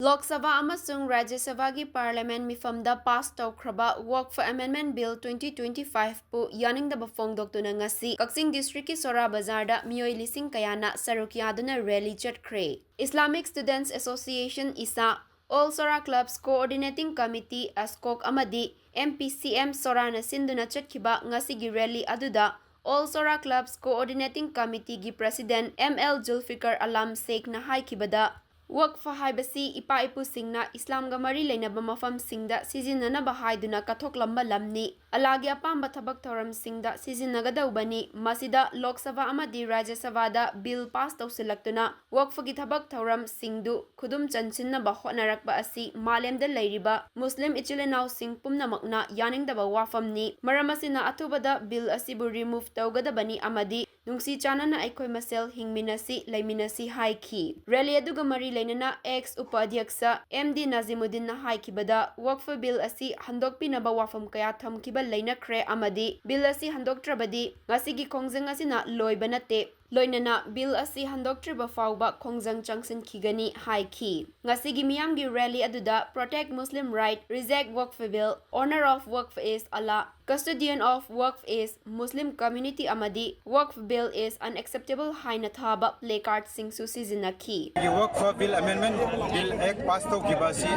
Lok Sabha amasung Rajya Sabha gi Parliament mifamda pass tawkraba Waqf Amendment Bill 2025 pu yaningdaba fongdoktuna ngasi Kaksing District ki Sora Bazar da miyoi lising kayana saruk yaduna rally chatkre. Islamic Students Association ISA, All Sora Clubs Coordinating Committee ASCOC amadi MPCM Sora na sinduna chatkiba ngasi gi rally aduda All Sora Clubs Coordinating Committee gi President ML Zulfikar Alam Sheikh na haikibada Waqf haibasi ipa ipu singna Islam ga mari leinaba mafam singda sizinanaba haiduna kathoklamba lamni alagi apamba thabak thoram singda sizinnagadawbani masida Lok Sabha amadi Rajya Sabha da bill pass tawsilaktuna Waqf gi thabak thoram singdu khudum chanchinna hotnarakba asi malemda leiriba Muslim ichilenau sing pumnamakna yaningdaba wafamni maramasina athubada bill asibu remove tawgadabani amadi nungsi chanana aikoi masel hingminasi leiminasi haiki rally aduga mari leinana ex upadhyaksa MD Nazimuddin na haikibada Waqf bill asi handokpinaba wafam kaya thamkiba leinakre amadi bill asi handoktrabadi ngasigi khongjang asina loibanate loinana bill asi handoktriba fawba khongjang changsin khigani haiki ngasigi miyamgi rally aduda protect Muslim right reject Waqf bill honor of Waqf is Allah custodian of Waqf is Muslim community amadi Waqf bill is unacceptable haina thaba placard sing su sizinaki Waqf bill amendment bill act pass to kibasi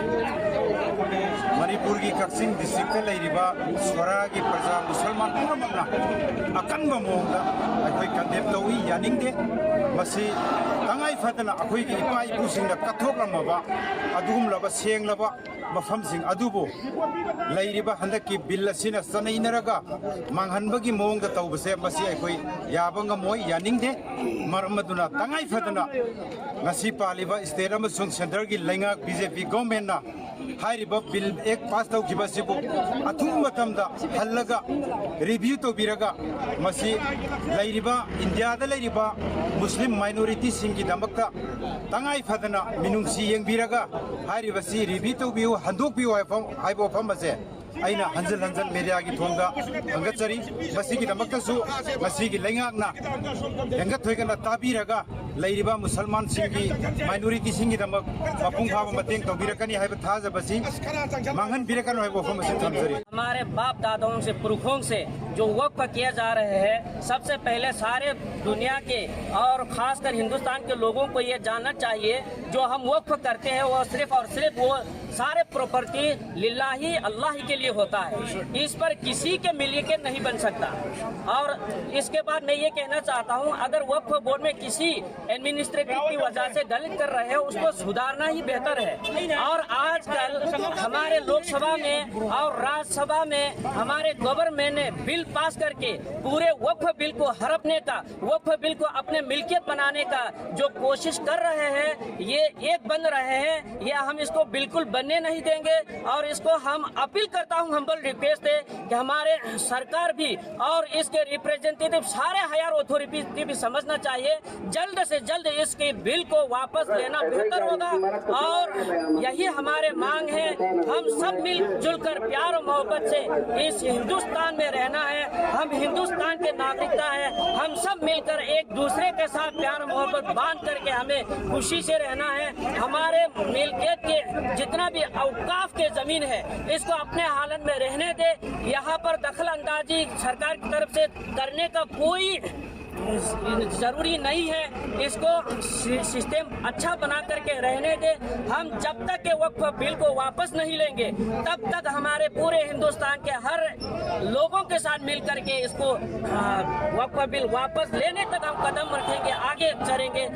Manipur gi Kaksing district leiriba Sora gi praja Musalman puramagna akanba monga akoi condemn tawi yaningde masi tangai fatana akoi gi ipai busingna kathokramaba adugumlaba senglaba mafamsing adubo leiriba handaki bill asina sanainaraga manghanbagi mongda tawbase masi akoi yabanga moi yaningde maramaduna tangai fatana ngasi paliba state amasung center gi lenga BJP government na hairiba bill ek pass taw kibasibu athum matamda hallaga review to biraga masi leiriba India da leiriba Muslim minority singi damakta tangai fadana minungsi yeng biraga hairiba si review to biu handok biu haibo famase aina hanjal media gi thonga angachari masigi damakta su masigi lengakna engat thoigana tabiraga leiriba musalman singi minority singi damak mapung phaba mateng tawbirakani haiba thajabasi mangan birakano haibo famase thamjari हमारे बाप दादाओं से पुरखों से जो वक्फ किया जा रहे हैं सबसे पहले सारे दुनिया के और खासकर हिंदुस्तान के लोगों को ये जानना चाहिए जो हम वक्फ करते हैं वो सिर्फ और सिर्फ वो सारे प्रॉपर्टी लिल्लाही अल्लाह के लिए होता है इस पर किसी के मिलके नहीं बन सकता और इसके बाद मैं ये कहना चाहता हूँ अगर वक्फ बोर्ड में किसी एडमिनिस्ट्रेटिव की वजह से गलत कर रहे हैं उसको सुधारना ही बेहतर है और आजकल हमारे लोकसभा में और राज्यसभा में हमारे गवर्नमेंट ने बिल पास करके पूरे वक्फ बिल को हड़पने का वक्फ बिल को अपने मिल्कियत बनाने का जो कोशिश कर रहे हैं ये एक बन रहे हैं ये हम इसको बिल्कुल बनने नहीं देंगे और इसको हम अपील करता हूं हम्बल रिक्वेस्ट है कि हमारे सरकार भी और इसके रिप्रेजेंटेटिव सारे हायर अथॉरिटी भी समझना चाहिए जल्द से जल्द इसके बिल को वापस लेना बेहतर होगा और यही हमारे मांग है हम सब मिलजुल कर प्यार और मोहब्बत से इस हिंदुस्तान में रहना है हम हिंदुस्तान के नागरिकता है हम सब मिलकर एक दूसरे के साथ प्यार मोहब्बत बांध करके हमें खुशी से रहना है हमारे मिल्कियत के जितना भी औकाफ के जमीन है इसको अपने हालत में रहने दे यहाँ पर दखल अंदाजी सरकार की तरफ से करने का कोई जरूरी नहीं है इसको सिस्टम अच्छा बना करके रहने दे हम जब तक के वक्फ बिल को वापस नहीं लेंगे तब तक हमारे पूरे हिंदुस्तान के हर लोगों के साथ मिल करके इसको वक्फ बिल वापस लेने तक हम कदम रखेंगे आगे चलेंगे।